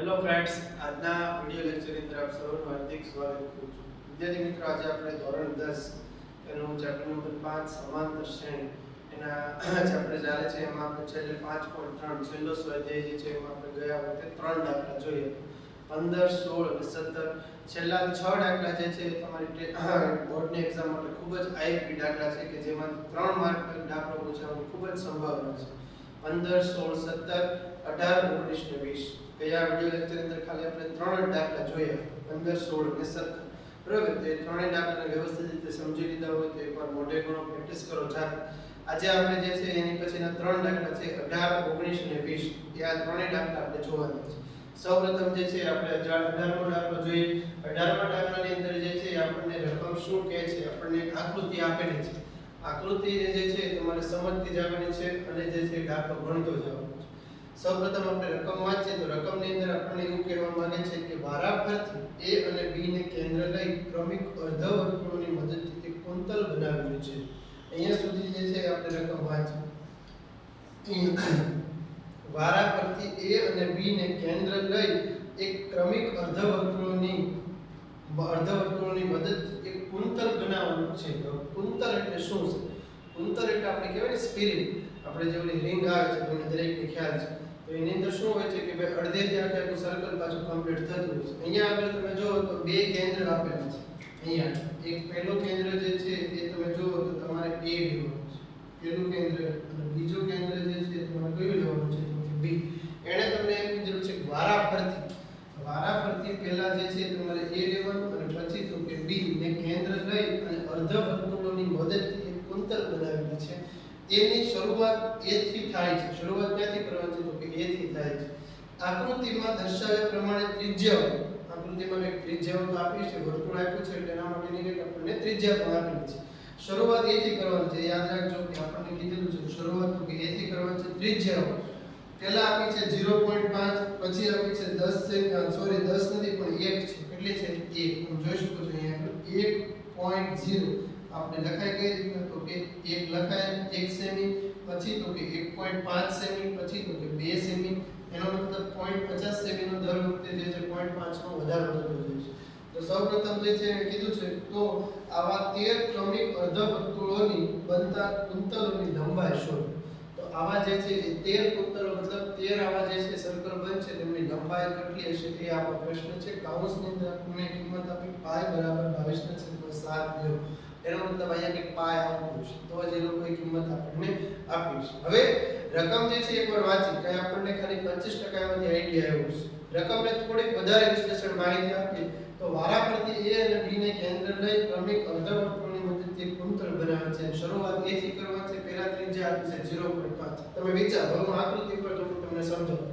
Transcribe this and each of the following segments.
Hello friends, આજના video લેક્ચરની અંદર આપ સૌનું હાર્દિક સ્વાગત કરું છું. વિદ્યાર્થી મિત્રો, આજે આપણે ધોરણ 10 એનું ચેપ્ટર નંબર 5 સમાંતર શ્રેણી એના ચેપ્ટર ચાલે છે. એમાં આપણે છેલ્લે 5.3 છેલ્લો સ્વાધ્યાય જે છે એમાં આપણે ગયા વખતે 3 દાખલા જોઈએ 15, 16 અને 17. છેલ્લા 6 દાખલા જે છે તમારી બોર્ડની એક્ઝામ માટે ખૂબ જ આઈએમપી દાખલા છે કે જેમાં 3 માર્કનો દાખલો પૂછવાની ખૂબ જ સંભાવના છે. 15, 16, 17, 18, 19 ને 20. ગયા વિડિયો લેક્ચર અંદર ખાલી આપણે 3 દાખલા જોયા 15, 16 અને 17. બરાબર, તો એ ત્રણેય દાખલાને વ્યવસ્થિત રીતે સમજી લીધા હોય તો એકવાર મોઢે ઘણો પ્રેક્ટિસ કરો ચાલે. આજે આપણે જે છે એની પછીના 3 દાખલા છે 18, 19 અને 20. એ આ ત્રણેય દાખલા આપણે જોવાના છે. સૌપ્રથમ જે છે આપણે 18મો દાખલો જોઈએ. 18મા દાખલાની અંદર જે છે આપણને રકમ શું કહે છે, આપણને એક આકૃતિ આપેલી છે. આકૃતિ જે છે તમારે સમજતી જવાની છે અને જે છે દાખલો ગણતો જવાનો છે. સૌપ્રથમ આપણે રકમ વાંચીએ તો રકમની અંદર આપણને એવું કહેવા માંગે છે કે વારાફરતી a અને b ને કેન્દ્ર લઈ ક્રમિક અર્ધવર્તુળોની મદદથી એક કુંતલ બનાવેલું છે. અહીંયા સુધી જે છે આપણે રકમ વાંચી. વારાફરતી a અને b ને કેન્દ્ર લઈ એક ક્રમિક અર્ધવર્તુળોની મદદથી એક કુંતલ બનાવવાનું છે. તો કુંતલ એટલે શું છે? કુંતલ એટલે આપણે કહેવાય ને સ્પિરિટ. આપણે જે ઓલી રિંગ આવે છે તમને દરેકને ખ્યાલ છે. તો એની અંદર શું હોય છે કે ભાઈ અડધેથી આખું સર્કલ પાછું કમ્પ્લીટ થતું હોય છે. અહીંયા આગળ તમે જુઓ તો બે કેન્દ્ર આપેલા છે. અહીંયા એક પહેલું કેન્દ્ર જે છે એ તમે જુઓ તો તમારે a લેવાનું છે, પહેલું કેન્દ્ર. અને બીજું કેન્દ્ર જે છે તમારે કયું લેવાનું છે તો b. એણે તમને એમ કીધું છે વારાફરતી પહેલા જે છે તમારે a લેવાનું અને પછી તો કે b ને કેન્દ્ર લઈ અને અર્ધવર્તુળોની મદદથી એક કુંતલ બનાવેલી છે. તેની શરૂઆત a થી થાય છે. શરૂઆત ક્યાંથી કરવાની છે તો કે a થી થાય છે. આકૃતિમાં દર્શાવ્યા પ્રમાણે ત્રિજ્યાઓ, આકૃતિમાં એક ત્રિજ્યાઓ તો આપી છે, વર્તુળ આપ્યું છે એટલે એના માટેની એક આપણને ત્રિજ્યા પણ આપેલી છે. શરૂઆત a થી કરવાની છે. યાદ રાખજો કે આપણને કીધેલું છે શરૂઆત તો કે a થી કરવાની છે. ત્રિજ્યાઓ પહેલા આપી છે 0.5, પછી આપી છે 10 સોરી 10 નથી પણ 1 છે. કેટલી છે? 1. તમે જોઈ શકો છો અહીંયા 1.0 આપણે લખાય કઈ રીતે તો કે 1 લખાય 1 સેમી, પછી તો કે 1.5 સેમી, પછી તો કે 2 સેમી. એનો મતલબ 0.50 સેમી નો દર વખતે જે છે 0.5 નો વધારો થતો જાય છે. તો સૌપ્રથમ જે છે કીધું છે તો આવા 13 ક્રમિક અર્ધવર્તુળોની બનતા કુંતલોની લંબાઈ શોધો. તો આવા જે છે 13 કુંતલો મતલબ 13 આવા જે છે સર્કલ બનશે તેમની લંબાઈ કેટલી હશે એ આપણો પ્રશ્ન છે. કૌંસની અંદર આપણને કિંમત આપી પાઈ બરાબર 22/7 લ્યો. એનો મતલબ અહીંયા કે પાય આવતું છે તો જ એ લોકોએ કિંમત આપણને આપી છે. હવે રકમ જે છે એકવાર વાંચી કે આપણને ખાલી 25% એમાંથી આઈડિયા આવ્યો છે. રકમને થોડીક વધારે વિશ્લેષણ માહિતી આપી તો વારાફરતી a અને b ને કેન્દ્ર લઈ ક્રમિક અર્ધવર્તુળની મદદથી કુંતલ બનાવે છે. શરૂઆત a થી કરવાની છે. પહેલા ત્રિજ્યા આપી છે 0.5. તમે વિચારો, હું આકૃતિ પર તમને સમજાવું.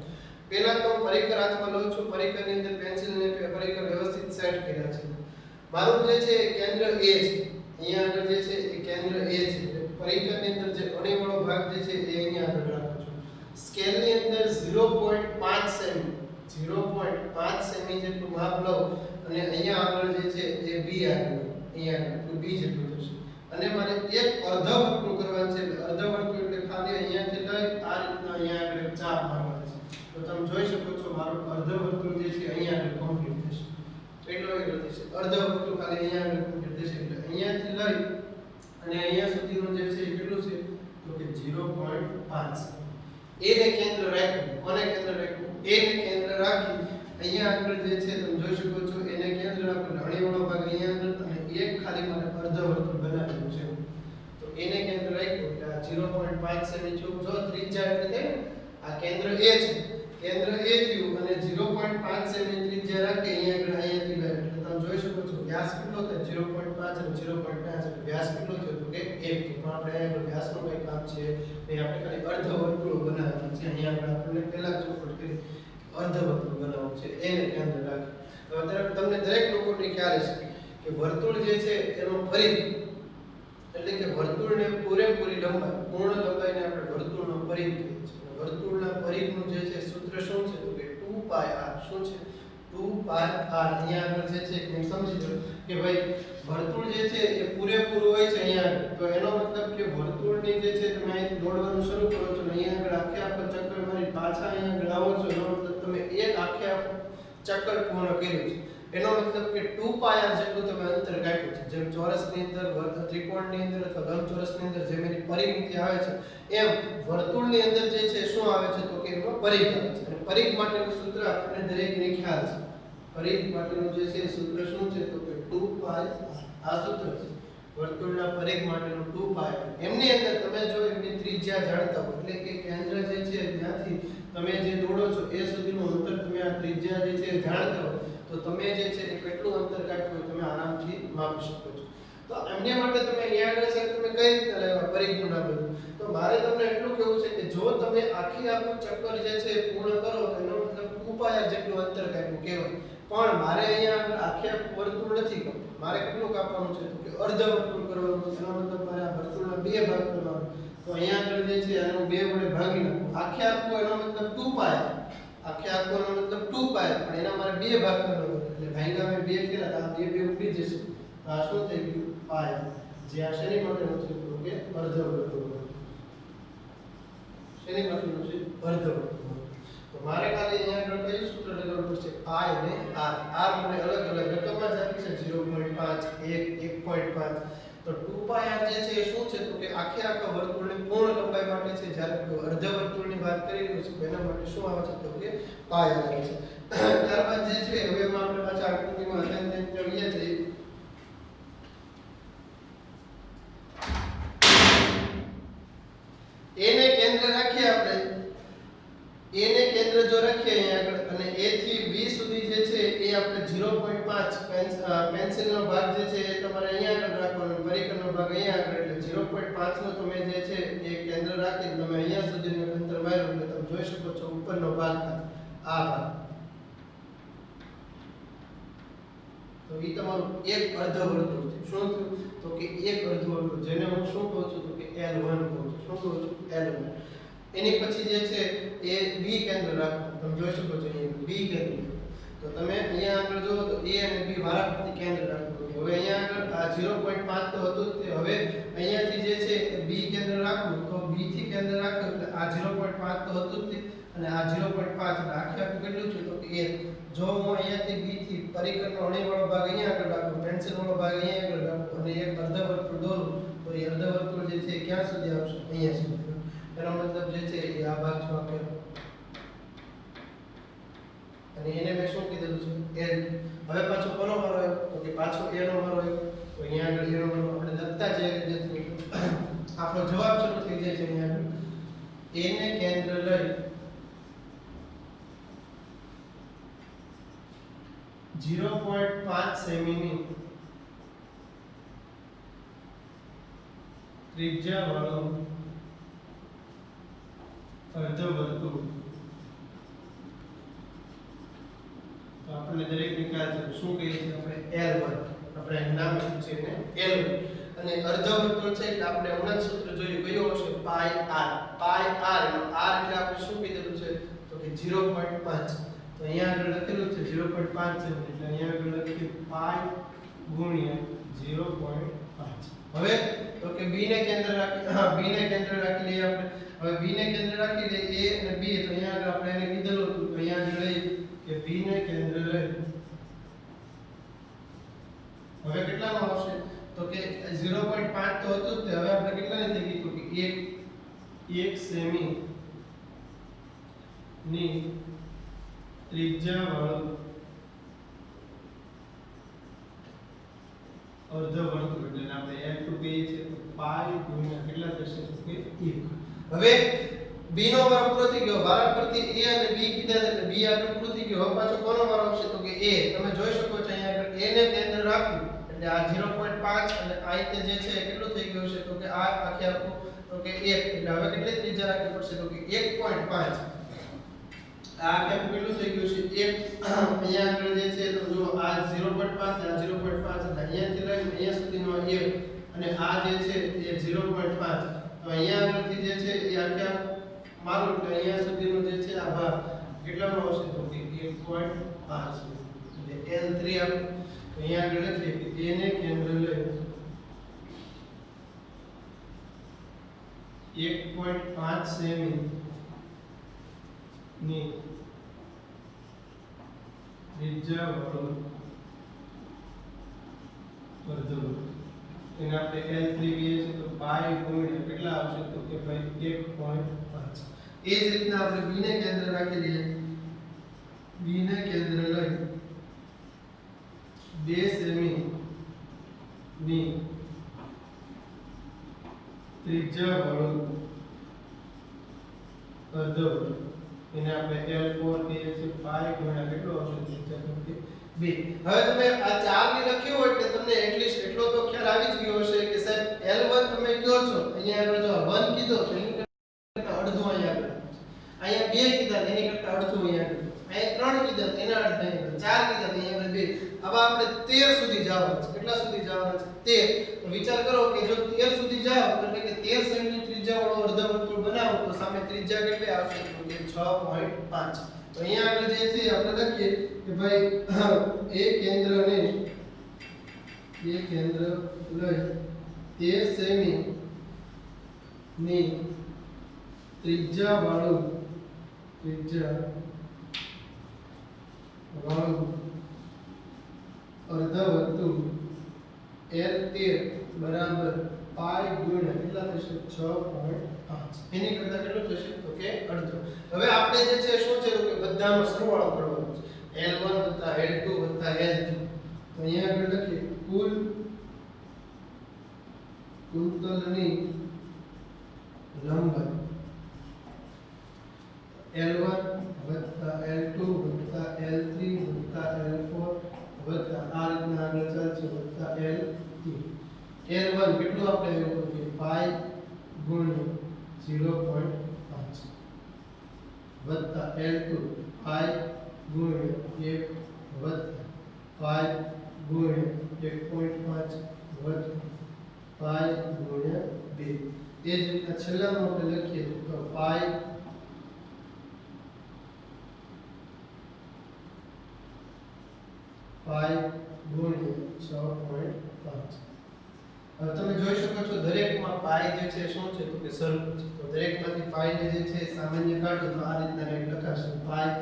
પહેલા તો હું પરિકર હાથમાં લઉં છું. પરિકરની અંદર પેન્સિલ અને પરિકર વ્યવસ્થિત સેટ કર્યા છે. મારું જે છે કેન્દ્ર a છે. અહીંયા આગળ જે છે એ કેન્દ્ર a છે. પરિકરની અંદર જે અણીવાળો ભાગ જે છે એ અહીંયા આગળ રાખું છું. સ્કેલની અંદર 0.5 સેમી 0.5 સેમી જેટલું માપ લઉં અને અહીંયા આગળ જે છે એ b આગળ અહીંયા આગળ b જેટલું થશે. અને મારે એક અર્ધવર્તુળ કરવાનું છે. અર્ધવર્તુળ એટલે ખાલી અહીંયાથી લઈ આ રીતના અહીંયા આગળ એક ચાપ મારવાની છે. તો તમે જોઈ શકો છો મારું અર્ધવર્તુળ જે છે અહીંયા આગળ કમ્પ્લીટ થશે. એટલો થશે અર્ધવર્તુળ ખાલી અહીંયા આગળ કમ્પ્લીટ થશે. એટલે અહીંયાથી લઈ અને અહીંયા સુધીનું જે છે એ કેટલું છે તો કે 0.5. a ને કેન્દ્ર રાખ્યું. કોને કેન્દ્ર રાખ્યું? a ને કેન્દ્ર રાખી અહીંયા આગળ જે છે તમે જોઈ શકો છો એને કેન્દ્ર રાખો. અણીવાળો ભાગ અહીંયા આગળ અને એક ખાલી મારે અર્ધવર્તુળ બનાવેલું છે. તો a ને કેન્દ્ર રાખ્યું એટલે આ 0.5 સેમી જો ત્રિજ્યા એટલે થાય ને આ કેન્દ્ર a છે. કેન્દ્ર a થયું અને 0.5 સેમી ત્રિજ્યા રાખી અહીંયા આગળ અહીંયાથી લઈ એટલે તમે જોઈ શકો છો વ્યાસ કેટલો થાય 0.5 અને 0.5 એટલે વ્યાસ કેટલો થયો તો કે 1. પણ આપણે અહીંયા વ્યાસનું કઈ કામ છે એ આપણે ખાલી અર્ધવર્તુળ બનાવવાનું છે. અહીંયા આગળ આપણે પહેલા ચોખવટ કરી અર્ધવર્તુળ બનાવવાનું છે એને કેન્દ્ર રાખી. તો અત્યારે તમને દરેક લોકોને ખ્યાલ હશે કે વર્તુળ જે છે એનો પરિઘ એટલે કે વર્તુળને પૂરેપૂરી લંબાઈ પૂર્ણ લંબાઈને આપણે વર્તુળનો પરિઘ કહીએ છીએ. વર્તુળના પરિઘનું જે છે સૂત્ર શું છે તો કે 2πr. શું છે? 2πr. અહીંયા આગળ જે છે તમે સમજી લો કે ભાઈ વર્તુળ જે છે એ પૂરેપૂરું હોય છે અહીંયા આગળ. તો એનો મતલબ કે વર્તુળની જે છે તમે અહીંથી દોડવાનું શરૂ કરો છો અને અહીંયા આગળ આખે આખો ચક્કર મારી પાછા અહીંયા આગળ આવો છો. એનો મતલબ તમે એક આખે આખો ચક્કર પૂર્ણ કર્યું છે એનો મતલબ કે 2 પાય r જેટલું તમે અંતર કાપ્યું છે જેમ ચોરસની અંદર ત્રિકોણની અંદર અથવા લંબચોરસની અંદર જેમ એની પરિમિતિ આવે છે એમ વર્તુળની અંદર જે છે શું આવે છે તો કે એમાં પરિઘ આવે છે અને પરિઘ માટેનું સૂત્ર આપણને દરેકને ખ્યાલ છે પરિઘ માટેનું જે છે સૂત્ર શું છે તો કે 2 પાય આ સૂત્ર છે વર્તુળના પરિઘ માટેનું 2 પાય એમની અંદર તમે જો એમની ત્રિજ્યા જાણતા હો એટલે કે કેન્દ્ર જે છે ત્યાંથી તમે જે દોડો છો એ સુધીનું અંતર તમે આ ત્રિજ્યા જે છે જાણતા હો તો તમે જે છે એ કેટલું અંતર કાપ્યું હોય તમે આરામથી માપી શકો છો તો એમને માટે તમે અહીંયા આગળ છે તમે કઈ રીતે લેવા પરિઘનું નામ બધું તો મારે તમને એટલું કહેવું છે કે જો તમે આખી આખું ચક્કર જે છે પૂર્ણ કરો તો એનો મતલબ 2 પાય જેટલું અંતર કાપ્યું કહેવાય પણ મારે અહીંયા આગળ આખે આખું વર્તુળ નથી કરવું મારે કેટલું કાપવાનું છે તો કે અર્ધ વર્તુળ કરવાનું છે એનો મતલબ મારે આ વર્તુળના 2 ભાગ કરવાનો તો અહીંયા આગળ જે છે આનો 2 વડે ભાગી નાખો આખે આખું એનો મતલબ 2 પાય આખે આખું એનો મતલબ 2 પાય પણ એના મારે 2 ભાગ કરવાનો એટલે ભાગ્યા મેં 2 કર્યા તો આ 2 ઉડી જશે તો આ શું થઈ ગયું પાય જે આ શેની માટેનું છે તો કે અર્ધ વર્તુળ શેની માટેનું છે અર્ધ વર્તુળ તો મારે ખાલી અહીંયા આગળ કયું સૂત્ર લગાવવું પડશે પાય અને r મને અલગ અલગ રકમમાં જ આપી છે 0.5 1.5 તો 2 પાય r જે છે એ શું છે તો કે આખે આખા વર્તુળની પૂર્ણ લંબાઈ માટે છે જ્યારે અર્ધ વર્તુળની વાત કરી રહ્યો છું એના માટે શું આવે છે તો કે પાય આવે છે ત્યારબાદ જે છે હવે આપણે પાછા આકૃતિમાં અધ્યયન કરીએ છીએ એને કેન્દ્ર રાખીએ આપણે એને કેન્દ્ર જો રાખીએ અહીંયા આગળ અને a થી b સુધી જે છે એ આપણે 0.5 પેન્સિલનો ભાગ જે છે એ તમારે અહીંયા આગળ રાખવાનો પરિઘનો ભાગ અહીંયા આગળ એટલે 0.5 નો તમે જે છે એ કેન્દ્ર રાખીને તમે અહીંયા સુધીનું અંતર માર્યું એટલે તમે જોઈ શકો છો ઉપરનો ભાગ આ ભાગ તો એ તમારું એક અર્ધ વર્તુળ છે શું થયું તો કે એક અર્ધ વર્તુળ જેને હું શું કહું છું તો કે L1 કહું છું શું કહું છું L1 એની પછી જે છે એ B કેન્દ્ર રાખો તમે જોઈ શકો છો અહીંયા B કેન્દ્ર તો તમે અહીંયા આગળ જો તો A અને B વારાફરતી કેન્દ્ર રાખો હવે અહીંયા આગળ આ 0.5 તો હતું તે હવે અહીંયાથી જે છે B કેન્દ્ર રાખવું તો B થી કેન્દ્ર રાખો એટલે આ 0.5 તો હતું તે અને આ 0.5 એટલે આખે આખું કેટલું છે તો કે 1 જો હું અહીંયાથી B થી પરિઘનો અણીવાળો ભાગ અહીંયા આગળ રાખું પેન્સિલ વાળો ભાગ અહીંયા આગળ રાખું અને એક અર્ધ વર્તુળ દોરું તો એ અર્ધ વર્તુળ જે છે ક્યાં સુધી આવશે અહીંયા સુધી એનો મતલબ જે છે એ આ ભાગ જો આપેલો અને એને મેં શું કીધું છે L હવે પાછો કોનો મારો આવ્યો તો કે પાછો A નો મારો આવ્યો તો અહીંયા આગળ A નો મારો આપણે લખતા જઈએ જે આપણો જવાબ શરૂ થઈ જાય છે અહીંયા આગળ A ને કેન્દ્ર લઈ 0.5 સેમીની ત્રિજ્યા વાળો અર્ધ વર્તુળ તો આપણે દરેકને ખ્યાલ છે શું કહીએ છીએ આપણે L1 આપણે નામ આપ્યું છે એને L1 અને અર્ધ વર્તુળ છે એટલે આપણે હમણાં જ સૂત્ર જોયું કયો હશે પાય r એનો r એટલે આપણે શું કીધું છે તો કે 0.5 તો અહીંયા આગળ લખેલું છે 0.5 છે એટલે અહીંયા આગળ લખીએ પાય ગુણ્યા 0.5 હવે તો કે b ને કેન્દ્ર રાખી b ને કેન્દ્ર રાખી લઈએ આપણે હવે b ને કેન્દ્ર રાખી લઈએ a અને b તો અહીંયા આગળ આપણે એને કીધેલું હતું તો અહીંયા આગળ લઈ કે b ને કેન્દ્ર લઈ હવે કેટલામાં આવશે તો કે 0.5 તો હતું જ તે હવે આપણે કેટલાની થઈ ગઈ તો કે 1 સેમી ની ત્રિજ્યા વાળું અર્ધ વર્તુળ એટલે આપણે L2 કહીએ છીએ તો પાઈ ગુણ્યા કેટલા થશે તો કે 1 હવે b નો વારો પૂરો થઈ ગયો વારાફરતી a અને b કીધા એટલે b આપણે પૂરો થઈ ગયો હવે પાછો કોનો વારો આવશે તો કે a તમે જોઈ શકો છો અહીંયા આગળ a ને કેન્દ્ર રાખવું એટલે આ 0.5 અને આ રીતે જે છે કેટલું થઈ ગયું છે તો કે આ આખે આખું તો કે 1 એટલે હવે કેટલી ત્રિજ્યા રાખવી પડશે તો કે 1.5 આ આખે આખું કેટલું થઈ ગયું છે 1 અહીંયા આગળ જે છે તો જો આ 0.5 આ 0.5 એટલે અહીંયાથી લઈને અહીંયા સુધીનો 1 અને આ જે છે એ 0.5 તો અહીંયા આગળથી જે છે એ આખે આખું મારું એટલે અહીંયા સુધીનો જે છે આ ભાગ કેટલાનો આવશે તો કે 1.5 એટલે L3 આપણે અહીંયા આગળ લખીએ કે a ને કેન્દ્ર લઈ 1.5 સેમી ની ત્રિજ્યા વાળું અર્ધવર્તુળ એને આપણે L3 કહીએ છીએ તો પાઈ ગુણ્યા કેટલા આવશે તો કે ભાઈ 1.5. એ જ રીતના આપણે b ને કેન્દ્ર રાખી દઈએ. b ને કેન્દ્ર લઈ 2 સેમી ની ત્રિજ્યા વાળું અર્ધવર્તુળ એને આપણે L4 કહીએ છીએ. પાઈ ગુણ્યા કેટલો આવશે ત્રિજ્યા તો કે 2. હવે તમે આ 4 ની લખ્યું હોય એટલે તમને એટલીસ્ટ એટલો તો ખ્યાલ આવી જ ગયો હશે કે સાહેબ L1 તમે કહો છો અહીંયા આગળ જો 1 કીધો તો એની કરતા અડધું અહીંયા આગળ. અહીંયા 2 કીધા એની કરતા અડધું અહીંયા આગળ. અહીંયા 3 કીધા એના અડધા અહીંયા 4 કીધા અહીંયા આગળ 2. હવે આપણે 13 સુધી જવાનું છે. કેટલા સુધી જવાનું છે? 13. તો વિચાર કરો કે જો 13 સુધી જાઓ એટલે કે 13 સેમી ત્રિજ્યા વાળો અર્ધવર્તુળ બનાવો તો સામે ત્રિજ્યા કેટલી આવશે તો કે 6.5. તો અહીંયા આગળ જે છે આપણે લખીએ કે ભાઈ એ કેન્દ્ર લઈ 13 સેમી ની ત્રિજ્યા વાળું અર્ધવર્તુળ L13 બરાબર પાઈ ગુણ્યા કેટલા થશે 6.5. એની કરતા કેટલું થશે તો કે અડધો. હવે આપણે જે છે શું છે તો કે બધાનો સરવાળો કરવાનો છે. L1 L2 L3. તો અહીંયા આગળ લખીએ કુલ કુંતલની લંબાઈ L1 L2 L3 L4 આ રીતના આગળ ચાલશે L3. L1 કેટલું આપણે આવ્યું કે પાઈ ગુણ્યા 0.5 L2 પાઈ ગુણ્યા 1 પાઈ ગુણ્યા 1.5 પાઈ ગુણ્યા 2. એ જ રીતના છેલ્લામાં આપણે લખીએ તો પાઈ ગુણ્યા 6.5. હવે તમે જોઈ શકો છો દરેકમાં પાઈ જે છે શું છે તો કે સરખું છે. તો દરેકમાંથી પાઈ જે છે સામાન્ય કાઢો તો આ રીતના કંઈક લખાશે પાઈ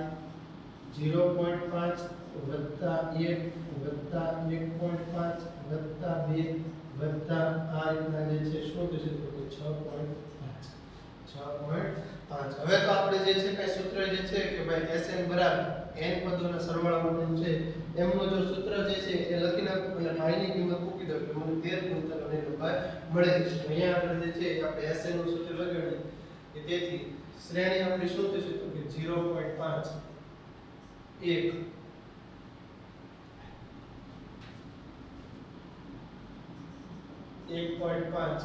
0.5 વત્તા 1 વત્તા 1.5 વત્તા 2 વત્તા આ રીતના જે છે શું થશે તો કે 6.5. હવે તો આપણે જે છે કઈ સૂત્ર જે છે કે ભાઈ Sn બરાબર n પદોના સરવાળા માટેનું છે એમનો જો સૂત્ર જે છે એ લખી નાખો અને પાઈની કિંમત મૂકી દો એટલે મને 13 ગુણિતર અને લંબાઈ મળે છે. અહીંયા આપણે જે છે આપણે Sn નું સૂત્ર લગાડીએ કે તેથી શ્રેણી આપણી શું થશે તો કે 0.5 1 1.5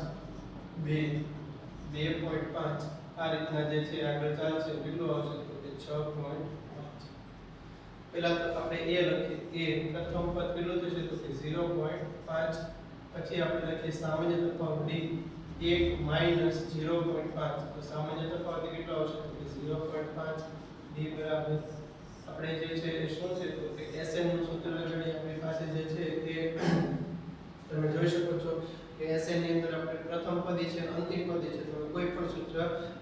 2 2.5 આ રીતના જે છે આગળ ચાલશે કેટલું આવશે તો કે 6.5. પહેલા તો આપણે a લખીએ. a પ્રથમ પદ કેટલું થશે તો કે 0.5. પછી આપણે લખીએ સામાન્ય તફાવત d 1 - 0.5. તો સામાન્ય તફાવત કેટલો આવશે તો કે 0.5 d બરાબર આપણે જે છે એ શું છે તો કે Sn નું સૂત્ર લગાડી આપણી પાસે જે છે એ તમે જોઈ શકો છો કે Sn ની અંદર આપણે પ્રથમ પદી છે અંતિમ પદી છે તમે કોઈ પણ સૂત્ર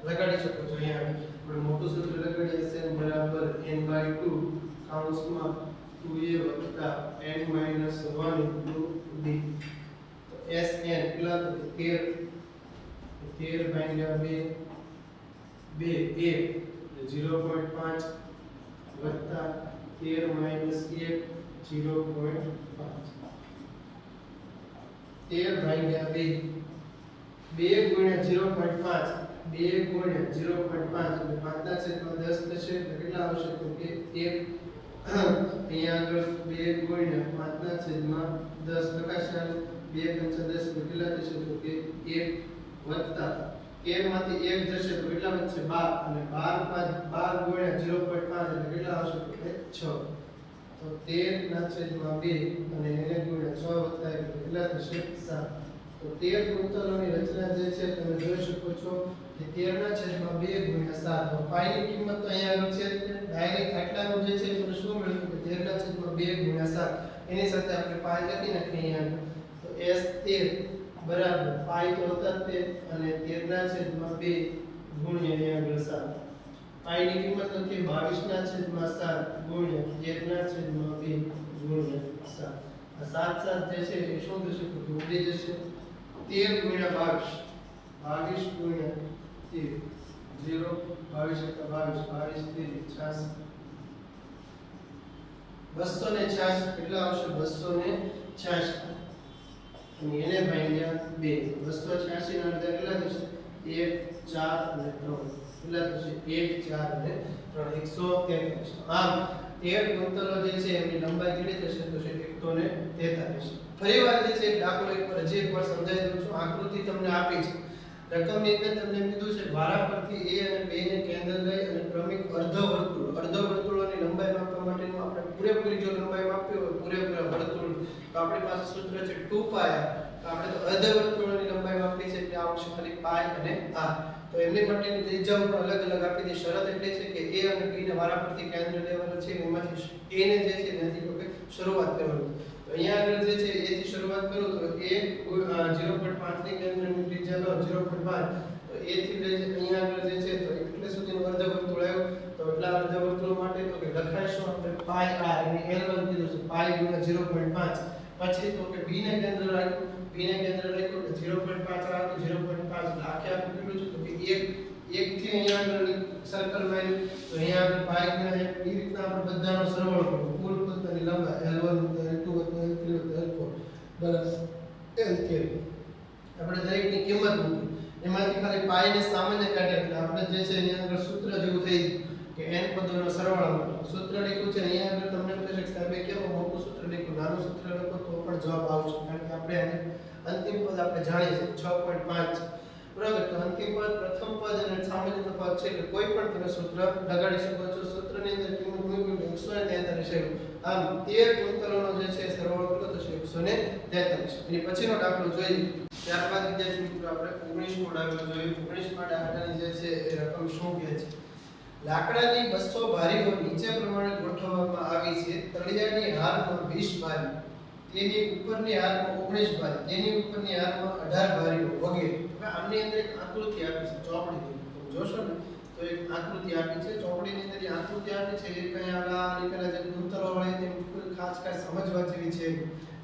લગાડી શકો છો. અહીંયા આપણે મોટું સૂત્ર લગાડીએ Sn બરાબર n/2 કૌંસમાં 2a n - 1 d. તો Sn કેટલા તો 13 ભાગ્યા 2 2 0.5 વત્તા 13 - 1 0.5 13 ભાગ્યા 2 2 ગુણ્યા 0.5 2 ગુણ્યા 0.5 એટલે 5 ના છેદમાં 10 થશે એટલે કેટલા આવશે તો કે 1. અહીંયા આગળ 2 ગુણ્યા 5 ના છેદમાં 10 લખાશે. 2 × 10 એટલે કેટલા થશે તો કે 1 વત્તા 13 માંથી 1 જશે તો કેટલા વધશે 12 અને 12 ગુણ્યા 0.5 એટલે કેટલા આવશે તો કે 6. તો 13 ના છેદમાં 2 અને એને ગુણ્યા 6 વત્તા 1 કેટલા થશે 7. તો 13 ગુણોત્તરોની રચના જે છે તમે જોઈ શકો છો કે 13 ના છેદમાં 2 ગુણ્યા 7. તો પાઈની કિંમત તો અહીંયા આગળ છે ડાયરેક્ટ આટલાનું જે છે તમને શું મળ્યું કે 13 ના છેદમાં 2 ગુણ્યા 7. એની સાથે આપણે પાઈ લખી નાખીએ અહીંયા. તો S13 બરાબર પાઈ તો હતા તે અને 13 ના છેદમાં 2 ગુણ્યા અહીંયા આગળ 7. પાઈ ની કિંમત લખીએ 22/7 ગુણ્યા 1/2 ગુણ્યા 7. આ 7 7 જે છે એ શું થશે તો કે ઉડી જશે. 13 ગુણ્યા 22 ગુણ્યા 13 0 22 22 286 કેટલા આવશે 286 અને એને ભાગ્યા 2 286 ના અડધા કેટલા થશે 1 4 અને 3 કેટલા થશે 1 4 અને 3 143. આમ 13 ગુંતલો જે છે એની લંબાઈ કેટલી થશે તો છે 143. ફરીવાર જે છે દાખલો એકવાર સમજાવી દઉં છું. આકૃતિ તમને આપી છે. રકમની અંદર તમને કીધું છે વારા પરથી a અને b ને કેન્દ્ર લઈ અને ક્રમિક અર્ધવર્તુળોની લંબાઈ માપવા માટેનું આપણે પૂરેપૂરી જો લંબાઈ માપવી હોય પૂરેપૂરા વર્તુળ તો આપણી પાસે સૂત્ર છે 2π r. આપણે તો અર્ધવર્તુળોની લંબાઈ માપવી છે એટલે આવશે ખાલી π અને r. તો એમની માટેની ત્રિજ્યાઓ પણ અલગ અલગ આપી દી. શરત એટલી છે કે a અને b ને વારા પરથી કેન્દ્ર લેવાનું છે. એમાંથી a ને જે છે ત્યાંથી તો કે શરૂઆત કરવાની. તો અહીંયા આગળ જે છે a થી શરૂઆત કરું તો a 0.5 ની કેન્દ્રની ત્રિજ્યા લો 0.5 તો a થી લઈ અહીંયા આગળ જે છે તો એટલે સુધીનું અર્ધવર્તુળ આવ્યું. તો એટલા અર્ધવર્તુળ માટે તો કે લખાઈશું આપણે π r અને l1 કીધું છે π ગુણ્યા 0.5. પછી તો કે b ને કેન્દ્ર રાખ્યું એટલે 0.5 આવે તો 0.5 એટલે આખે આખું કેટલું છે તો કે 1 થી અહીંયા આગળ સર્કલ માર્યું તો અહીંયા આગળ π ગુણ્યા 1 એ રીતના આપણે બધાનો સરવાળો કરવો. કુલ પદાની લંબાઈ l1 l2 l3 l4 બરાબર l3 આપણે દરેકની કિંમત મૂકી. એમાંથી ખાલી π ને સામાન્ય કાઢ્યા એટલે આપણે જે છે અહીંયા આગળ સૂત્ર જેવું થઈ કે n પદોનો સરવાળો મળે. સૂત્ર લખ્યું છે અહીંયા આગળ તમને કહેશે કે સાહેબ કેવું મોટું સૂત્ર લખ્યું નાનું સૂત્ર લખો તો પણ જવાબ આવશે. કારણ કે આપણે આને અંતિમ પદ આપણે જાણીએ છીએ 6.5 બરાબર. તો અંતિમ પદ પ્રથમ પદ અને સામાન્ય પદ છે એટલે કોઈ પણ તમે સૂત્ર લગાડી શકો છો. સૂત્રની અંદર કિંમત મૂકી 143 આવ્યું. આમ 13 ગુંતલોનો જે છે સરવાળો કેટલો થશે 143. એની પછીનો દાખલો જોઈએ. ત્યારબાદ વિદ્યાર્થી મિત્રો આપણે 19મો દાખલો જોઈએ. 19મા દાખલાની જે છે એ રકમ શું કહે છે. લાકડાની 200 બારીઓ નીચે પ્રમાણે ગોઠવવામાં આવી છે. તળિયાની હારમાં 20 બારી, તેની ઉપરની હારમાં 19 બારી, તેની ઉપરની હારમાં 18 બારીઓ વગેરે. હવે આની અંદર એક આકૃતિ આપી છે ચોપડીની. તમે જોશો ને તો એક આકૃતિ આપી છે ચોપડીની અંદર. એ આકૃતિ આપી છે એ કઈ આની પેલા જે ગુંતલો હોય તે ખાસ સમજવા જેવી છે.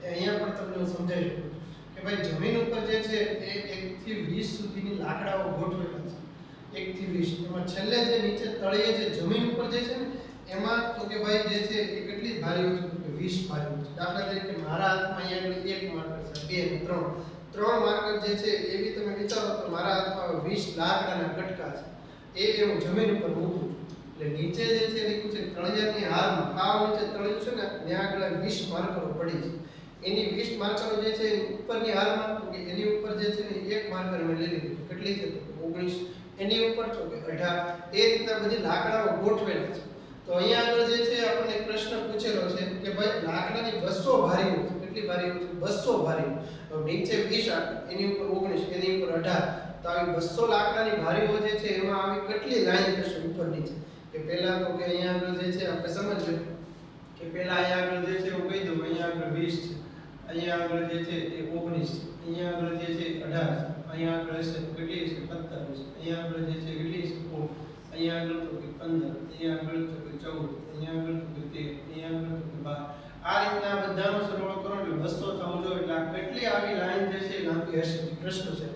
એ અહીંયા પણ તમને હું સમજાવી શકું છું કે ભાઈ જમીન ઉપર જે છે એ 1 થી 20 સુધીની લાકડાઓ ગોઠવેલા છે. 1 થી 20 એમાં છેલ્લે જે નીચે તળિયે જે જમીન ઉપર જે છે ને એમાં તો કે ભાઈ જે છે એ કેટલી બારીઓ છે કે 20 બારીઓ છે. દાખલા તરીકે મારા હાથમાં અહીંયા આગળ એક માર્કર છે 2 3 ત્રણ માર્કર જે છે એવી તમે વિચારો તો મારા હાથમાં 20 લાકડાના કટકા છે. એ હું જમીન ઉપર મૂકું છું એટલે નીચે જે છે લખ્યું છે તળિયાની હારમાં આ નીચે તળિયું છે ને ત્યાં આગળ 20 માર્કરો પડી છે. એની 20 માર્કરો જે છે ઉપરની હારમાં તો કે એની ઉપર જે છે ને એક માર્કર મેં લઈ લીધું. કેટલી છે તો 19. એની ઉપર તો કે 18. એ રીતના બધી લાકડાઓ ગોઠવેલા છે. તો અહીંયા આગળ જે છે આપણને એક પ્રશ્ન પૂછેલો છે કે ભાઈ લાકડાની 200 બારીઓ છે. કેટલી બારીઓ છે 200 બારીઓ. તો નીચે 20 આપી એની ઉપર 19 એની ઉપર 18 તો આવી 200 લાકડાની બારીઓ જે છે એમાં આવી કેટલી લાઈન થશે ઉપર નીચે. કે પહેલા તો કે અહીંયા આગળ જે છે આપણે સમજીએ કે પહેલા અહીંયા આગળ જે છે હું કહી દઉં અહીંયા આગળ 20 છે, અહીંયા આગળ જે છે એ 19 છે, અહીંયા આગળ જે છે 18 છે, અહીંયા આગળ છે કેટલી છે 27, અહીંયા આગળ જે છે કેટલી છે 16, અહીંયા આગળ તો કે 15, અહીંયા આગળ તો કે 14, અહીંયા આગળ તો કે 13, અહીંયા આગળ તો કે 12. આ રીતના બધાનો સરવાળો કરો એટલે 200 થવું જોઈએ. એટલે આ કેટલી આવી લાઈન જે છે લાંબી હશે પ્રશ્ન છે.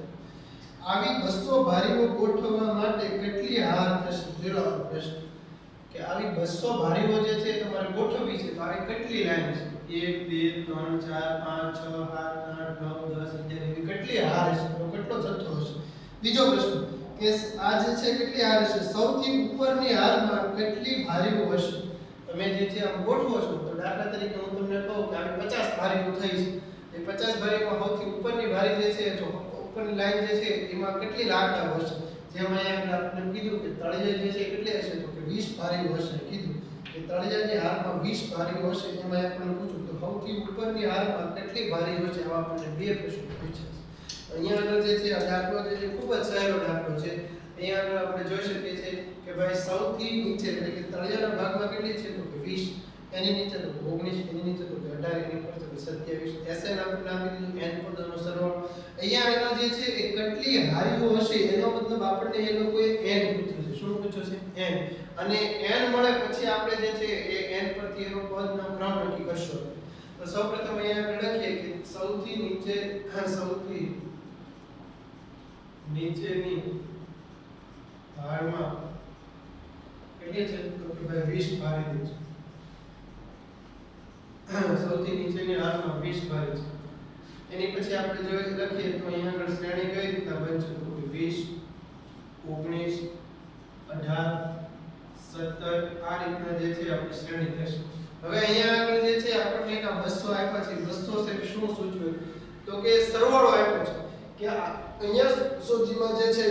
આવી 200 બારીઓ ગોઠવવા માટે કેટલી હાર થશે જોડો પ્રશ્ન કે આવી 200 બારીઓ જે છે તમારે ગોઠવવી છે તો આવી કેટલી લાઈન છે 1 2 3 4 5 6 7 8 9 10 11 એવી કેટલી હાર હશે તો કેટલો જથ્થો હશે. બીજો પ્રશ્ન કે આ જે છે કેટલી હાર હશે સૌથી ઉપરની હારમાં કેટલી બારીઓ હશે. તમે જે છે આમ ગોઠવો છો તો દાખલા તરીકે હું તમને કહું કે આવી 50 બારીઓ થઈ છે. એ 50 બારીઓમાં સૌથી ઉપરની બારી જે છે તો ઉપરની લાઈન જે છે એમાં કેટલી લાકડા હશે. જેમ અહીંયા આપણે કીધું કે તળિયે જે છે કેટલી હશે તો કે 20 બારીઓ હશે કીધું કે તળિયાની હારમાં 20 બારીઓ હશે. એમાં આપણે પૂછ્યું તો સૌથી ઉપરની હારમાં કેટલી બારીઓ હશે. આવા આપણને બે પ્રશ્નો પૂછ્યા છે. અહીંયા આગળ જે છે આ દાખલો જે છે ખૂબ જ સહેલો દાખલો છે. અહીંયા આગળ આપણે જોઈ શકીએ છીએ કે ભાઈ સૌથી નીચે એટલે કે તળિયાના ભાગમાં કેટલી છે તો કે 20, એની નીચે તો 19, એની નીચે તો 18, એની ઉપર તો 27. SN આપણે નાખી દીધું n પદનો સરવાળો. અહીંયા આગળ જે છે એ કેટલી હારીઓ હશે એનો મતલબ આપણને એ લોકોએ n પૂછ્યું છે. શું પૂછ્યું છે n અને n મળે પછી આપણે જે છે એ n પરથી એનો પદનો ક્રમ નક્કી કરશો તો સૌપ્રથમ અહીંયા આપણે લખીએ કે સૌથી નીચેની ધારમાં કેટલી છે તો કે ભાઈ 20 ભારી છે સૌથી નીચેની ધારમાં 20 ભારી છે એની પછી આપણે જો લખીએ તો અહીંયા આગળ શ્રેણી કઈ રીતના બનશે તો કે 20 19 18 17 આ રીતના જે છે આપણી શ્રેણી થશે હવે અહીંયા આગળ જે છે આપણને એક 200 આપ્યા છે 200 છે શું સૂચવે તો કે સરવાળો આપ્યો છે કે અહીંયા સુધીમાં જે છે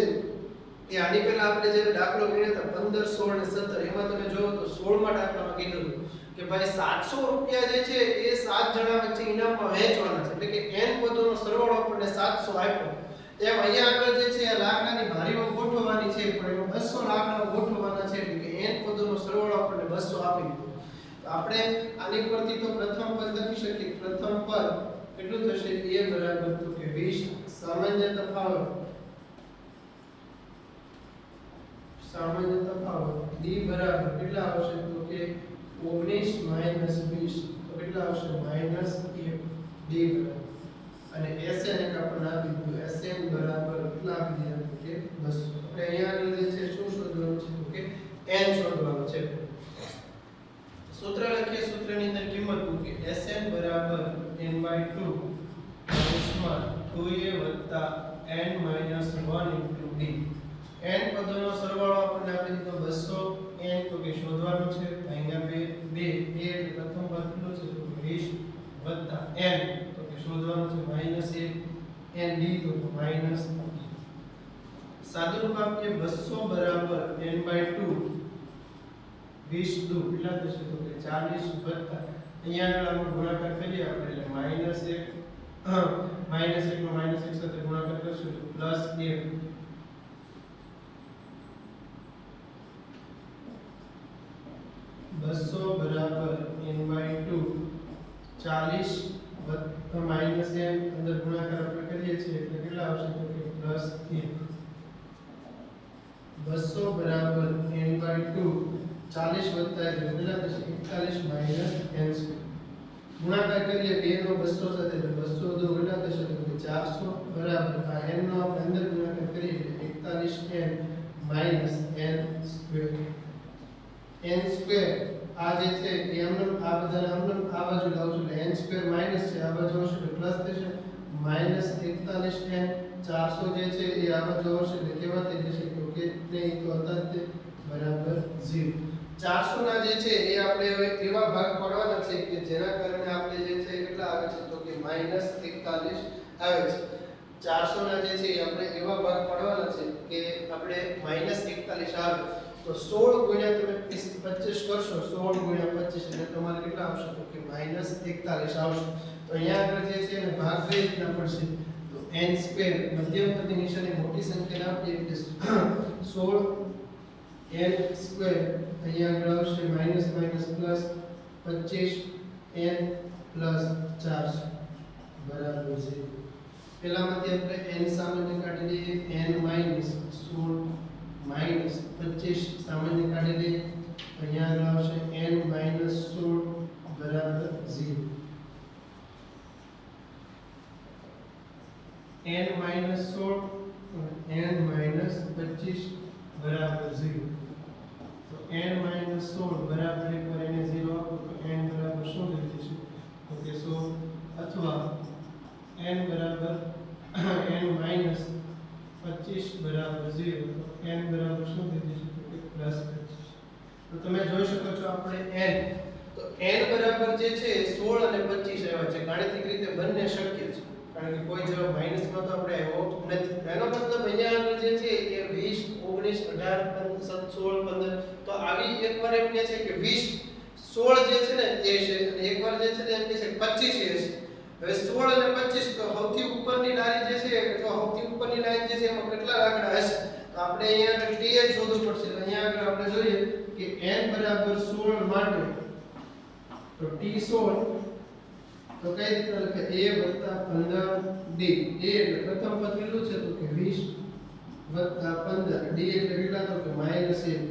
એ આની પહેલા આપણે જે દાખલો ગણ્યો હતા 15 16 અને 17 એમાં તમે જોવો તો 16 માં દાખલામાં કીધું કે ભાઈ 700 રૂપિયા જે છે એ 7 જણા વચ્ચે ઇનામમાં વહેંચવાના છે એટલે કે n પદોનો સરવાળો આપણને 700 આપ્યો એમ અહીંયા આગળ જે છે આ લાકડાની ભારીઓ ગોઠવવાની છે પણ એમાં 200 લાકડાઓ ગોઠવવાના છે એટલે કે n પદોનો સરવાળો આપણને 200 આપી દીધો તો આપણે આની પરથી તો પ્રથમ પદ લખી શકીએ પ્રથમ પદ કેટલું થશે a બરાબર તો કે 20 સામાન્ય તફાવત d બરાબર કેટલા આવશે તો કે 19 20 તો કેટલા આવશે -1 d બરાબર અને Sn એક આપણે આપી દીધું Sn બરાબર કેટલા આપી દીધા તો કે 200 આપણે અહીંયા આગળ જે છે શું શોધવાનું છે તો કે n શોધવાનું છે સૂત્ર લખીએ સૂત્રની અંદર કિંમત મૂકીએ Sn બરાબર n/2 ઉષ્મા 2a n - 1 d n પદોનો સરવાળો આપણને આપી દીધો 200 n તો કે શોધવાનું છે ભાગ્યા 2 a એટલે પ્રથમ પદ કેટલું છે તો 20 n તો કે શોધવાનું છે -1 n d તો માઈનસ સાદુરૂપ આપીએ 200 બરાબર n/2 20 દુ કેટલા થશે તો કે 40 અહીંયા આગળ આપણે ગુણાકાર કરીએ આપણે એટલે -1 -1 નો -1 સાથે ગુણાકાર કરશું તો +1 200 બરાબર n/2 40 માઈનસ n અંદર ગુણાકાર આપણે કરીએ છીએ એટલે કેટલા આવશે તો કે +1 200 બરાબર n/2 40 વત્તા કેટલા થશે 41 માઈનસ n² ગુણાકાર કરીએ 2 નો 200 સાથે એટલે 200 દો કેટલા થશે તો કે 400 બરાબર આ n નો આપણે અંદર ગુણાકાર કરીએ એટલે 41n માઈનસ n² n² આ જે છે એ આ બધાને આ બાજુ લાવશું એટલે n² માઈનસ છે આ બાજુ આવશે એટલે પ્લસ થશે -41n 400 જે છે એ આ બાજુ આવશે એટલે કેવા થઈ જશે તો કે નહીં તો અતત બરાબર 0 400 ના જે છે એ આપણે હવે એવા ભાગ પાડવાના છે કે જેના કારણે આપણે જે છે કેટલા આવે છે તો કે -41 આવે છે 400 ના જે છે એ આપણે એવા ભાગ પાડવાના છે કે આપણે -41 આવે તો 16 ગુણ્યા તમે 25 કરશો 16 ગુણ્યા 25 એટલે તમારે કેટલા આવશે તો કે -41 આવશે તો અહીંયા આગળ જે છે એને ભાગ કઈ રીતના પડશે તો n² મધ્યમ પદની નિશાની મોટી સંખ્યાને આપીએ એટલે 16 n² અહીંયા આગળ આવશે માઈનસ પ્લસ 25 n પ્લસ 400 બરાબર 0 પહેલામાંથી આપણે n સામાન્ય કાઢી લઈએ n માઈનસ 16 માઈનસ 25 સામાન્ય કાઢી લઈએ અહીંયા આગળ આવશે n માઈનસ 16 બરાબર 0 n માઈનસ 16 n માઈનસ 25 બરાબર 0 તો n માઈનસ 16 બરાબર એકવાર એને 0 આપો તો n બરાબર શું થઈ જશે તો કે 100 અથવા n બરાબર n માઈનસ 25 બરાબર 0 તો n બરાબર શું થઈ જશે તો કે પ્લસ 25 તો તમે જોઈ શકો છો આપણે n તો n બરાબર જે છે 16 અને 25 આવ્યા છે ગાણિતિક રીતે બંને શક્ય છે કારણ કે કોઈ જવાબ માઈનસમાં તો આપણે આવ્યો નથી એનો મતલબ અહીંયા આગળ જે છે એ 20 19 18 16 15 તો આવી એકવાર એમ કહે છે કે 20 16 જે છે ને એ છે અને એકવાર જે છે ને એમ કહે છે 25 એ છે હવે 16 અને 25 તો સૌથી ઉપરની લારી જે છે અથવા સૌથી ઉપરની લાઈન જે છે એમાં કેટલા આંકડા હશે તો આપણે અહીંયા આગળ t જ શોધવું પડશે તો અહીંયા આગળ આપણે જોઈએ કે n બરાબર 16 માટે તો t 16 તો કઈ રીતે લખે a + 15d a એટલે પ્રથમ પદ કેટલું છે તો કે 20 વત્તા 15 ડી એટલે કેટલા તો કે -1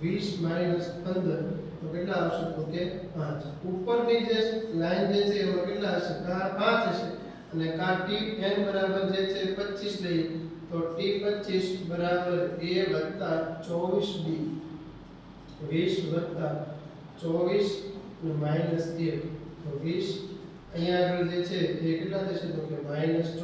20 - 15 તો કેટલા આવશે તો કે 5 ઉપરની જે લાઈન જે છે એમાં કેટલા હશે 5 હશે અને કા t n બરાબર જે છે 25 લઈએ તો t 25 બરાબર a વત્તા 24 d 20 વત્તા 24 અને માઈનસ 1 તો 20 અહીંયા આગળ જે છે એ કેટલા થશે તો કે -24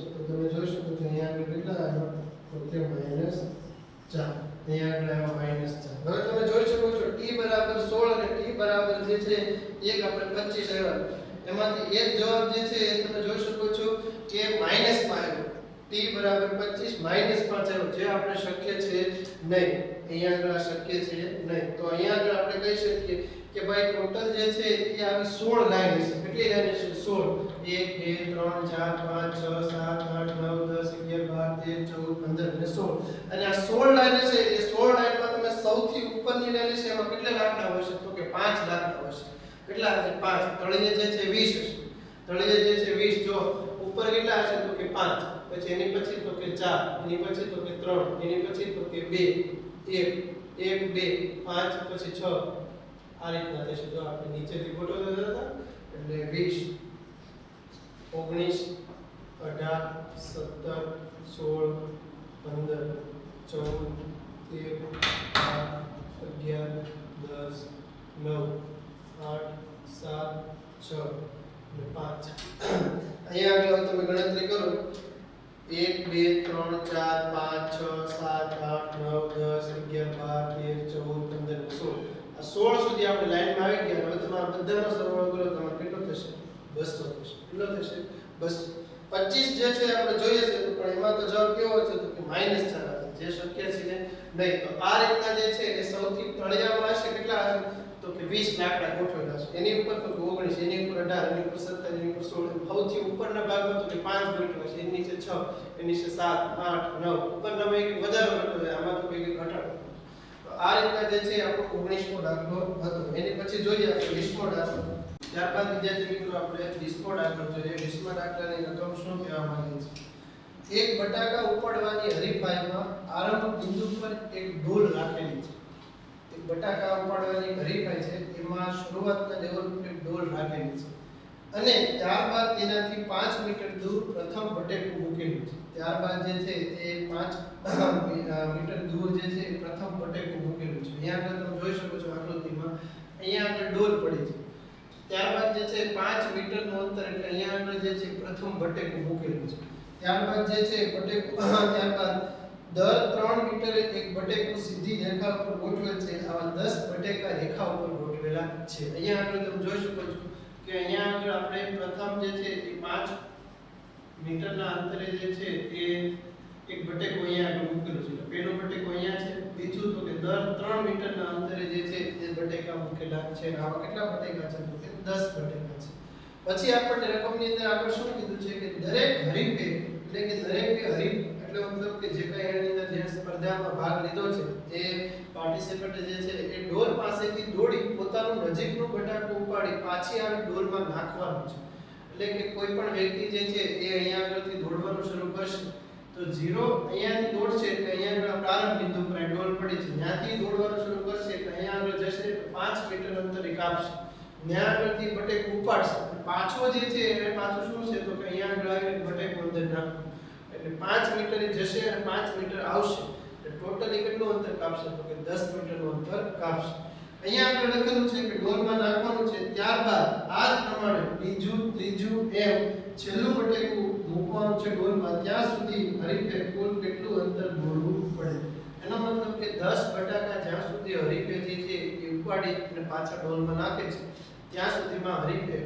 તો તમે જોઈ શકો છો અહીંયા આગળ કેટલા આવ્યા તો કે -4 અહીંયા આગળ આવ્યા -4 હવે તમે જોઈ શકો છો t બરાબર 16 અને t બરાબર જે છે એક આપણે 25 આવ્યા એમાંથી એક જવાબ જે છે એ તમે જોઈ શકો છો કે -5 આવ્યો t બરાબર 25 -5 આવ્યો જે આપણે શક્ય છે નહીં અહીંયા આગળ આ શક્ય છે નહીં તો અહીંયા આગળ આપણે કહી શકીએ કે ભાઈ ટોટલ જે છે એ આવી 16 લાઈન છે કેટલી લાઈન છે 16 1 2 3 4 5 6 7 8 9 10 11 12 13 14 15 અને 16 અને આ 16 લાઈન છે એ 16 લાઈનમાં તમે સૌથી ઉપરની લાઈન છે એમાં કેટલા લાકડા હશે તો કે 5 લાકડા હશે કેટલા હશે 5 તળિયે જે છે 20 હશે તળિયે જે છે 20 જો ઉપર કેટલા હશે તો કે 5 પછી એની પછી તો કે 4 એની પછી તો કે 3 એની પછી તો કે 2 1 2 5 પછી 6 આ રીતના થશે જો આપણે નીચેથી ફોટો લેતા હતા એટલે 20 19 18 17 16 15 14 13 11 10 9 8 7 6 અને 5 અહીંયા આગળ તમે ગણતરી કરો 1 2 3 4 5 6 7 8 9 10 11 12 13 14 15 16 આ 16 સુધી આપણે લાઈનમાં આવી ગયા હવે તમારા બધાનો સરવાળો કરો તમારે કેટલો થશે 200 થશે કેટલો થશે 200 25 જે છે આપણે જોઈએ છે પણ એમાં તો જવાબ કેવો છે તો કે -4 આવશે જે શક્ય છે નહીં તો આ રીતના જે છે એ સૌથી તળિયામાં હશે કેટલા હશે તો કે 20 લાકડા ગોઠવેલા છે એની ઉપર તો 19 એની ઉપર 18 એની ઉપર 17 એની ઉપર 16 સૌથી ઉપરના ભાગમાં તો કે 5 ગોઠવેલા છે એની નીચે 6 એની નીચે 7 8 9 ઉપરના એક વધારે ગોઠવેલા આમાં તો કોઈ ઘટાડો આ રીતના જે છે આપણો 19મો દાખલો હતો એની પછી જોઈએ આપણે 20મો દાખલો ત્યારબાદ વિદ્યાર્થી મિત્રો આપણે 20મો દાખલો જોઈએ 20મા દાખલાની રકમ શું કહેવા માંગે છે એક બટાકા ઉપાડવાની હરીફાઈમાં આરંભ બિંદુ પર એક ડોલ રાખેલી છે એક બટાકા ઉપાડવાની હરીફાઈ છે એમાં શરૂઆતના લેવલ પર એક ડોલ રાખેલી છે અને ત્યારબાદ તેનાથી 5 મીટર દૂર પ્રથમ બટેકું મૂકેલું છે ત્યારબાદ જે છે તે 5 મીટર દૂર જે છે પ્રથમ બટેકું મૂકેલું છે અહીંયા આગળ તમે જોઈ શકો છો આકૃતિમાં અહીંયા આગળ ડોલ પડી છે ત્યારબાદ જે છે 5 મીટરનું અંતર એટલે અહીંયા આગળ જે છે પ્રથમ બટેકું મૂકેલું છે ત્યારબાદ જે છે બટેકું ત્યારબાદ દર 3 મીટરે એક બટેકું સીધી રેખા ઉપર ગોઠવેલ છે આવા 10 બટેકા રેખા ઉપર ગોઠવેલા છે અહીંયા આગળ તમે જોઈ શકો છો કે અહીંયા આગળ આપણે પ્રથમ જે છે એ 5 મીટરના અંતરે જે છે એ એક બટેકો અહીંયા આગળ મૂકેલું છે પહેલો બટેકો અહીંયા છે બીજું તો કે દર 3 મીટરના અંતરે જે છે એ બટેકા મૂકેલા છે આવા કેટલા બટેકા છે તો કે 10 બટેકા છે પછી આપણને રકમની અંદર આગળ શું કીધું છે કે દરેક હરીફે એટલે કે દરેક હરીફ એટલે મતલબ કે જે કઈ એની અંદર જે સ્પર્ધામાં ભાગ લીધો છે એ પાર્ટિસિપન્ટ જે છે એ ડોલ પાસેથી દોડી પોતાનું નજીકનું બટાકું ઉપાડી પાછી આવી ડોલમાં નાખવાનું છે એટલે કે કોઈ પણ વ્યક્તિ જે છે એ અહીંયા આગળથી દોડવાનું શરૂ કરશે તો 0 અહીંયાથી દોડશે એટલે અહીંયા આગળ પ્રારંભ બિંદુ પર ડોલ પડી છે ત્યાંથી દોડવાનું શરૂ કરશે એટલે અહીંયા આગળ જશે 5 મીટર અંતરે કાપશે ત્યાં આગળથી બટેકું ઉપાડશે પાછો જે છે એ પાછું શું છે તો કે અહીંયા આગળ આવીને બટેકું અંદર નાખવું એટલે 5 મીટર જશે અને 5 મીટર આવશે એટલે ટોટલી કેટલું અંતર કાપશે તો કે 10 મીટરનું અંતર કાપશે અહીંયા આગળ લખેલું છે કે ડોલમાં નાખવાનું છે ત્યારબાદ આ જ પ્રમાણે બીજું ત્રીજું એમ છેલ્લું બટેકું મૂકવાનું છે ડોલમાં ત્યાં સુધી હરીફે કુલ કેટલું અંતર દોડવું પડે એનો મતલબ કે 10 બટાકા જ્યાં સુધી હરીફે જે છે એ ઉપાડી અને પાછા ડોલમાં નાખે છે ત્યાં સુધીમાં હરીફે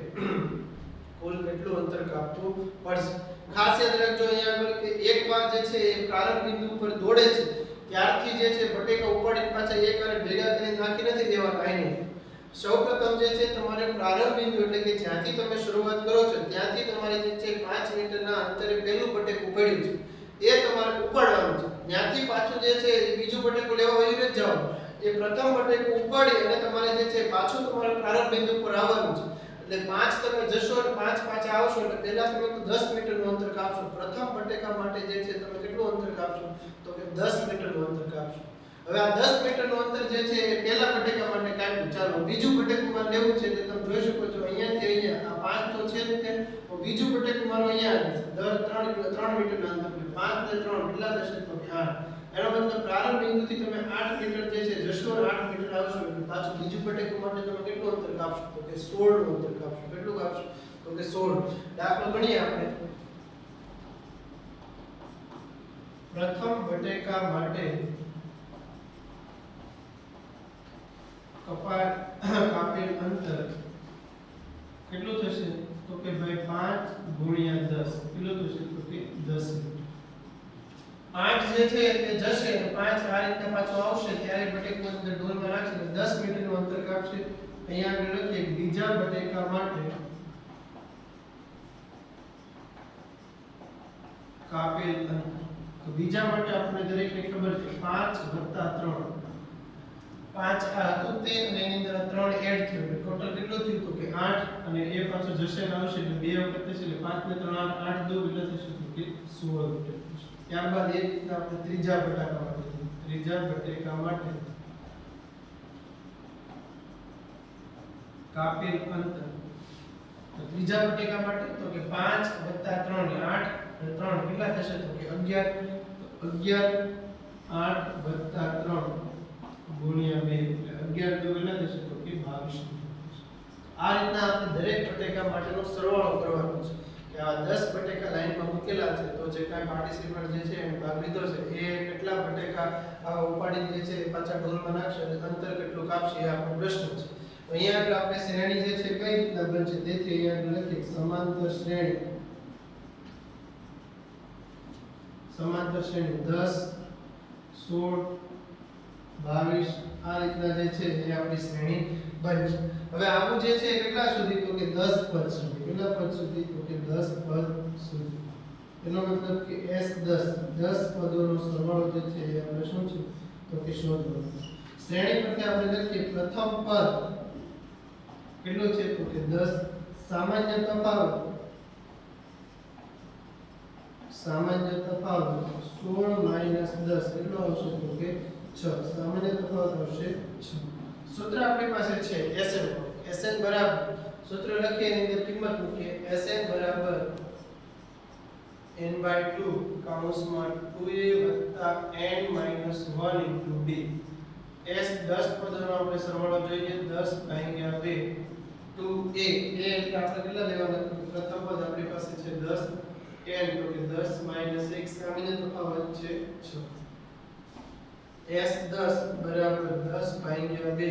કુલ કેટલું અંતર કાપવું પડશે ખાસ યાદ રાખજો અહીંયા આગળ કે એકવાર જે છે એ પ્રારંભ બિંદુ ઉપર દોડે છે ત્યારથી જે છે બટેકા ઉપાડીને પાછા એકવાર ભેગા કરીને નાખી નથી દેવા કાંઈ નહીં સૌપ્રથમ જે છે તમારે પ્રારંભ બિંદુ એટલે કે જ્યાંથી તમે શરૂઆત કરો છો ત્યાંથી તમારે જે છે 5 મીટરના અંતરે પહેલું બટેકું પડ્યું છે એ તમારે ઉપાડવાનું છે ત્યાંથી પાછું જે છે બીજું બટેકું લેવા વયું નથી જવાનું એ પ્રથમ બટેકું ઉપાડી અને તમારે જે છે પાછું તમારે પ્રારંભ બિંદુ પર આવવાનું છે એટલે 5 તમે જશો અને 5 પાછા આવશો એટલે પહેલા તમે તો 10 મીટરનું અંતર કાપશો. પ્રથમ બટેકા માટે જે છે તમે કેટલું અંતર કાપશો તો કે 10 મીટરનું અંતર કાપશો. હવે આ 10 મીટરનું અંતર જે છે એ પહેલા બટેકા માટે કાપ્યું. ચાલો બીજું બટેકું મારે લેવું છે એટલે તમે જોઈ શકો છો અહીંયાથી અહીંયા આ 5 તો છે જ તે, તો બીજું બટેકું મારું અહીંયા આવે છે. દર 3 મીટરના અંતર 5 ને 3 કેટલા થશે તો કે 8. એનો મતલબ પ્રારંભ બિંદુથી તમે 8 મીટર જે છે જશો અને 8 મીટર આવશો એટલે પાછું બીજું બટેકું માટે તમે કેટલું અંતર કાપશો તો કે 16 નું અંતર કાપશો. કેટલું કાપશો તો કે 16. દાખલો ગણીએ આપણે. પ્રથમ બટેકા માટે કાપેલ અંતર કેટલું થશે તો કે ભાઈ 5 ગુણ્યા 10 કેટલું થશે તો કે 10 મીટર. 8 જે છે એ જશે તો 5 આ રીતે પાછો આવશે ત્યારે બટેકું અંદર ડોલમાં રાખશે એટલે 10 મીટરનું અંતર કાપશે. અહીંયા આગળ લખીએ બીજા બટેકા માટે કાપેલ અંતર. તો બીજા માટે આપણે દરેકને ખબર છે 5 + 3. 5 આ હતું તે અને એની અંદર 3 એડ થયું એટલે ટોટલ કેટલું થયું તો કે 8 અને એ પાછો જશે ને આવશે એટલે 2 વખત થશે એટલે 5 ને 3 8 2 એટલે થશે તો કે 16 મીટર. ત્યારબાદ એ રીતના આપણે ત્રીજા બટેકા માટે કાપેલ અંતર. તો ત્રીજા બટેકા માટે તો કે 5 + 3 એટલે 8 અને 3 કેટલા થશે તો કે 11. તો 11 8 + 3 ગુણ્યા 2 એટલે 11 2 કેટલા થશે તો કે 22. આ રીતના આપણે દરેક બટેકા માટેનો સરવાળો કરવાનો છે કે આ 10 બટેકા લાઈનમાં મૂકેલા છે તો જે કાંઈ પાર્ટિસિપન્ટ જે છે એને ભાગ લીધો છે એ કેટલા બટેકા આ ઉપાડીને જે છે એ પાછા ઢોલમાં નાખશે અને અંતર કેટલું કાપશે એ આપણો પ્રશ્ન છે. અહીંયા આગળ આપણે શ્રેણી જે છે કઈ રીતના બનશે તેથી અહીંયા આગળ લખીએ સમાંતર શ્રેણી 10 16 22 આ રીતના જે છે એ આપણી શ્રેણી બનશે. હવે આવું જે છે કેટલા સુધી તો કે 10 પદ સુધી. કેટલા પદ સુધી તો કે 10 પદ સુધી. એનો મતલબ કે S10 પદોનો સરવાળો જે છે એ આપણે શું છે તો કે શોધવાનો. શ્રેણી પરથી આપણે લખીએ પ્રથમ પદ કેટલું છે તો કે 10. સામાન્ય તફાવત 16 - 10 કેટલો આવશે તો કે 6. સામાન્ય તફાવત આવશે 6. સૂત્ર આપણી પાસે છે Sn બરાબર સૂત્ર લખીએ એની અંદર કિંમત મૂકીએ Sn બરાબર n/2 કૌંસમાં 2a n - 1 * d. S 10 પદોનો આપણે સરવાળો જોઈએ 10/2 2a એટલે આપણે કેટલા લેવાના પ્રથમ પદ આપણી પાસે છે 10 n તો કે 10 - 1 સામાન્ય તફાવત છે 6. S 10 બરાબર 10/2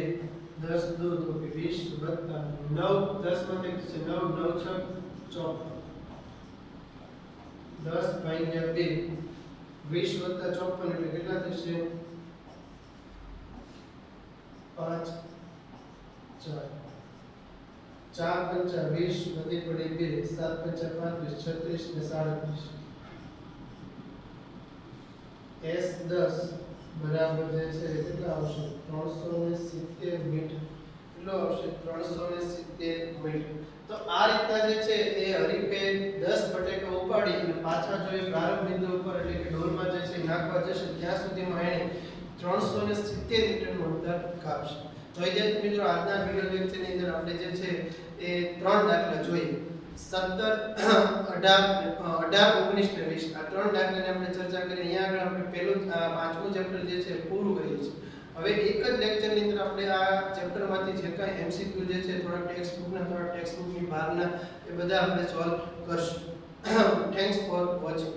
10 2 તો કે 20 વત્તા 9 10 માંથી છે 9 9 6 54 10/2 20 વત્તા 54 એટલે કેટલા થશે 5 4 4 પંચા 20 વધી પડે 2 7 પંચા 35 36 ને 37. S 10 બરાબર જે છે કેટલા આવશે 370 મીટર. કેટલો આવશે 370 મીટર. તો આ રીતના જે છે એ હરીફે 10 બટેકા ઉપાડી અને પાછા જો એ પ્રારંભ બિંદુ ઉપર એટલે કે ઢોલમાં જે છે નાખવા જશે ત્યાં સુધીમાં એને 370 મીટરનું અંતર કાપશે. તો વિદ્યાર્થી મિત્રો આજના વિડિયો લેક્ચરની અંદર આપણે જે છે એ 3 દાખલા જોઈએ 17 18 19 ને 20 આ 3 દાખલાની આપણે ચર્ચા કરી. અહીંયા આગળ આપણે પહેલું પાંચમું ચેપ્ટર જે છે પૂરું કરીએ છીએ. હવે એક જ લેક્ચરની અંદર આપણે આ ચેપ્ટરમાંથી જે કાંઈ MCQ જે છે થોડા ટેક્સ્ટ બુકની બહારના એ બધા આપણે સોલ્વ કરશું. Thanks for watching.